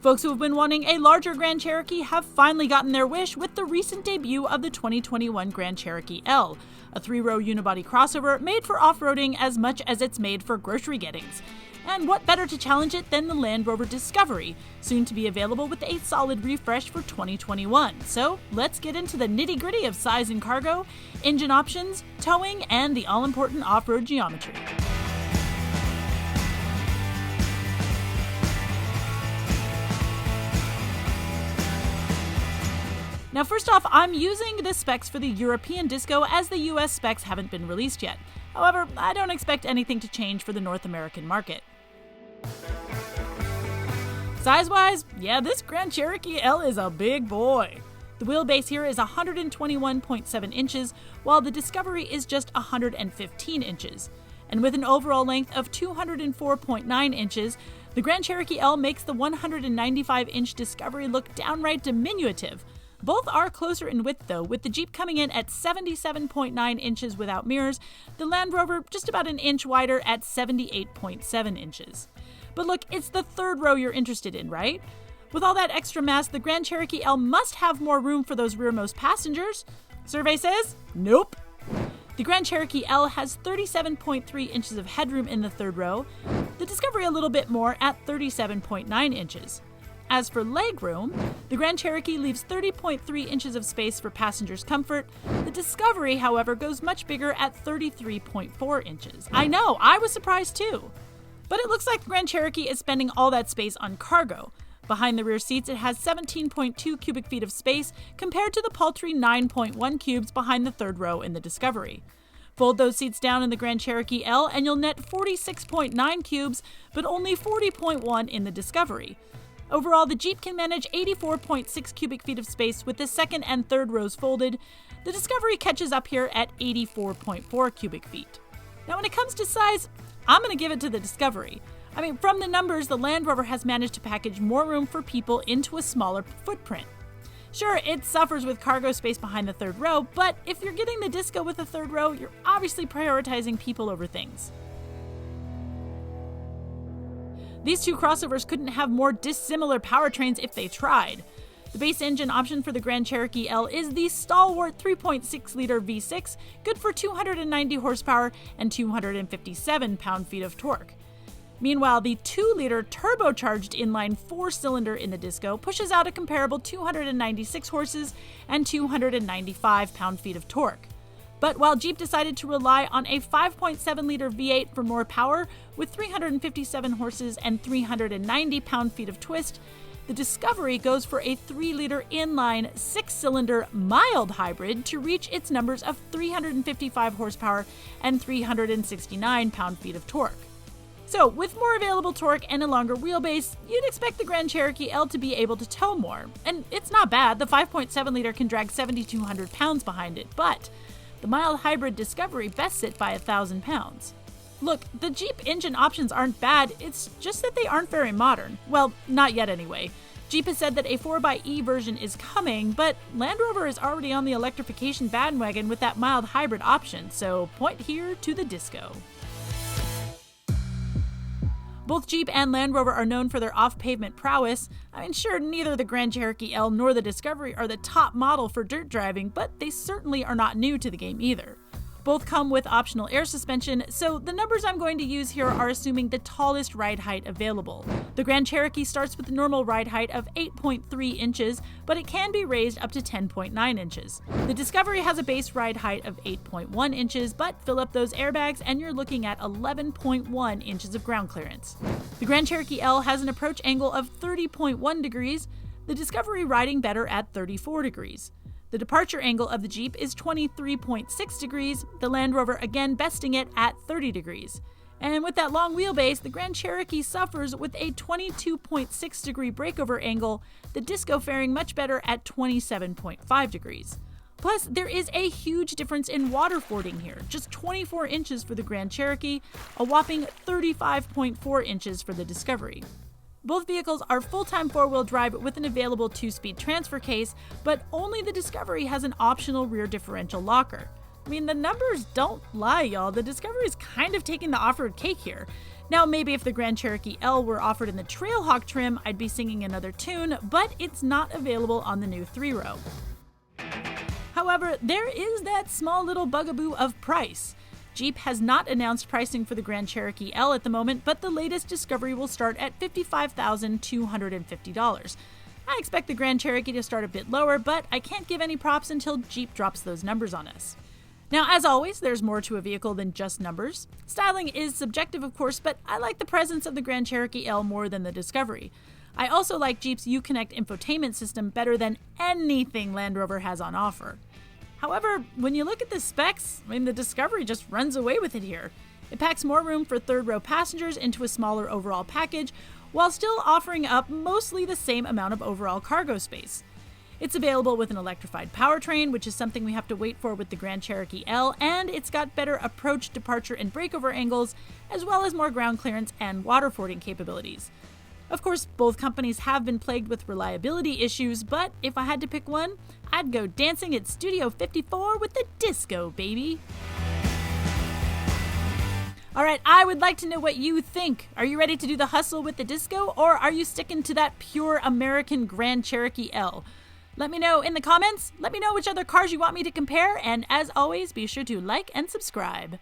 Folks who have been wanting a larger Grand Cherokee have finally gotten their wish with the recent debut of the 2021 Grand Cherokee L, a 3-row unibody crossover made for off-roading as much as it's made for grocery gettings. And what better to challenge it than the Land Rover Discovery, soon to be available with a solid refresh for 2021. So let's get into the nitty-gritty of size and cargo, engine options, towing, and the all-important off-road geometry. Now first off, I'm using the specs for the European Disco as the US specs haven't been released yet. However, I don't expect anything to change for the North American market. Size-wise, yeah, this Grand Cherokee L is a big boy. The wheelbase here is 121.7 inches, while the Discovery is just 115 inches. And with an overall length of 204.9 inches, the Grand Cherokee L makes the 195-inch Discovery look downright diminutive. Both are closer in width though, with the Jeep coming in at 77.9 inches without mirrors, the Land Rover just about an inch wider at 78.7 inches. But look, it's the third row you're interested in, right? With all that extra mass, the Grand Cherokee L must have more room for those rearmost passengers. Survey says, nope. The Grand Cherokee L has 37.3 inches of headroom in the third row, the Discovery a little bit more at 37.9 inches. As for legroom, the Grand Cherokee leaves 30.3 inches of space for passengers' comfort. The Discovery, however, goes much bigger at 33.4 inches. I know, I was surprised too. But it looks like the Grand Cherokee is spending all that space on cargo. Behind the rear seats, it has 17.2 cubic feet of space compared to the paltry 9.1 cubes behind the third row in the Discovery. Fold those seats down in the Grand Cherokee L and you'll net 46.9 cubes, but only 40.1 in the Discovery. Overall, the Jeep can manage 84.6 cubic feet of space with the second and third rows folded. The Discovery catches up here at 84.4 cubic feet. Now, when it comes to size, I'm going to give it to the Discovery. I mean, from the numbers, the Land Rover has managed to package more room for people into a smaller footprint. Sure, it suffers with cargo space behind the third row, but if you're getting the Disco with the third row, you're obviously prioritizing people over things. These two crossovers couldn't have more dissimilar powertrains if they tried. The base engine option for the Grand Cherokee L is the stalwart 3.6-liter V6, good for 290 horsepower and 257 pound-feet of torque. Meanwhile, the 2-liter turbocharged inline 4-cylinder in the Disco pushes out a comparable 296 horses and 295 pound-feet of torque. But while Jeep decided to rely on a 5.7-liter V8 for more power with 357 horses and 390 pound-feet of twist, the Discovery goes for a 3-liter inline 6-cylinder mild hybrid to reach its numbers of 355 horsepower and 369 pound-feet of torque. So, with more available torque and a longer wheelbase, you'd expect the Grand Cherokee L to be able to tow more. And it's not bad, the 5.7-liter can drag 7,200 pounds behind it, but the mild hybrid Discovery bests it by 1,000 pounds. Look, the Jeep engine options aren't bad, it's just that they aren't very modern. Well, not yet anyway. Jeep has said that a 4xe version is coming, but Land Rover is already on the electrification bandwagon with that mild hybrid option, so point here to the Disco. Both Jeep and Land Rover are known for their off-pavement prowess. I mean, sure, neither the Grand Cherokee L nor the Discovery are the top model for dirt driving, but they certainly are not new to the game either. Both come with optional air suspension, so the numbers I'm going to use here are assuming the tallest ride height available. The Grand Cherokee starts with the normal ride height of 8.3 inches, but it can be raised up to 10.9 inches. The Discovery has a base ride height of 8.1 inches, but fill up those airbags and you're looking at 11.1 inches of ground clearance. The Grand Cherokee L has an approach angle of 30.1 degrees, the Discovery riding better at 34 degrees. The departure angle of the Jeep is 23.6 degrees, the Land Rover again besting it at 30 degrees. And with that long wheelbase, the Grand Cherokee suffers with a 22.6 degree breakover angle, the Disco faring much better at 27.5 degrees. Plus, there is a huge difference in water fording here, just 24 inches for the Grand Cherokee, a whopping 35.4 inches for the Discovery. Both vehicles are full-time four-wheel drive with an available 2-speed transfer case, but only the Discovery has an optional rear differential locker. I mean, the numbers don't lie, y'all. The Discovery is kind of taking the off-road cake here. Now, maybe if the Grand Cherokee L were offered in the Trailhawk trim, I'd be singing another tune, but it's not available on the new 3-row. However, there is that small little bugaboo of price. Jeep has not announced pricing for the Grand Cherokee L at the moment, but the latest Discovery will start at $55,250. I expect the Grand Cherokee to start a bit lower, but I can't give any props until Jeep drops those numbers on us. Now, as always, there's more to a vehicle than just numbers. Styling is subjective, of course, but I like the presence of the Grand Cherokee L more than the Discovery. I also like Jeep's Uconnect infotainment system better than anything Land Rover has on offer. However, when you look at the specs, the Discovery just runs away with it here. It packs more room for third-row passengers into a smaller overall package, while still offering up mostly the same amount of overall cargo space. It's available with an electrified powertrain, which is something we have to wait for with the Grand Cherokee L, and it's got better approach, departure, and breakover angles, as well as more ground clearance and waterfording capabilities. Of course, both companies have been plagued with reliability issues, but if I had to pick one, I'd go dancing at Studio 54 with the disco, baby. Alright, I would like to know what you think. Are you ready to do the hustle with the disco, or are you sticking to that pure American Grand Cherokee L? Let me know in the comments. Let me know which other cars you want me to compare, and as always, be sure to like and subscribe.